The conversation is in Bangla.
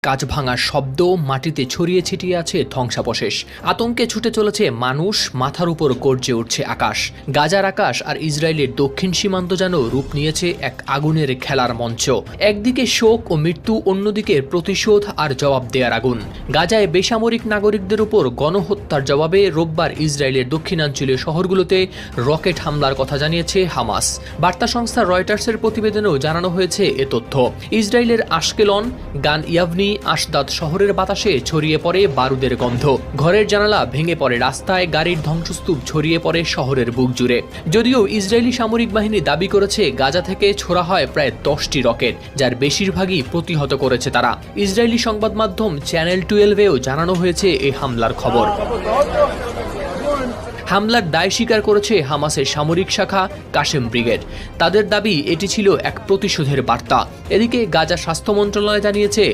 কাঁচ ভাঙার শব্দ, মাটিতে ছড়িয়ে ছিটিয়ে আছে ধ্বংসাবশেষ। আতঙ্কে ছুটে চলেছে মানুষ, মাথার উপর গর্জে উঠছে আকাশ। গাজার আকাশ আর ইসরায়েলের দক্ষিণ সীমান্ত যেন রূপ নিয়েছে এক আগুনের খেলার মঞ্চ। একদিকে শোক ও মৃত্যু, অন্যদিকে প্রতিশোধ আর জবাব দেওয়ার আগুন। গাজায় বেসামরিক নাগরিকদের উপর গণহত্যার জবাবে রোববার ইসরায়েলের দক্ষিণাঞ্চলীয় শহরগুলোতে রকেট হামলার কথা জানিয়েছে হামাস। বার্তা সংস্থা রয়টার্সের প্রতিবেদনেও জানানো হয়েছে এ তথ্য। ইসরায়েলের আশকেলন, গান ইয়াভনি, আশদাদ শহরের বাতাসে ছড়িয়ে পড়ে বারুদের গন্ধ। ঘরের জানালা ভেঙে পড়ে রাস্তায়, গাড়ির ধ্বংসস্তূপ ছড়িয়ে পড়ে শহরের বুক জুড়ে। যদিও ইসরায়েলি সামরিক বাহিনী দাবি করেছে গাজা থেকে ছোড়া হয় প্রায় 10টি রকেট, যার বেশিরভাগই প্রতিহত করেছে তারা। ইসরায়েলি সংবাদ মাধ্যম চ্যানেল 12-এও জানানো হয়েছে এই হামলার খবর। হামলার দায় স্বীকার করেছে হামাসের সামরিক শাখা কাশেম ব্রিগেড। তাদের দাবি এটি ছিল এক প্রতিশোধের বার্তা। এদিকে গাজা স্বাস্থ্য মন্ত্রণালয় জানিয়েছে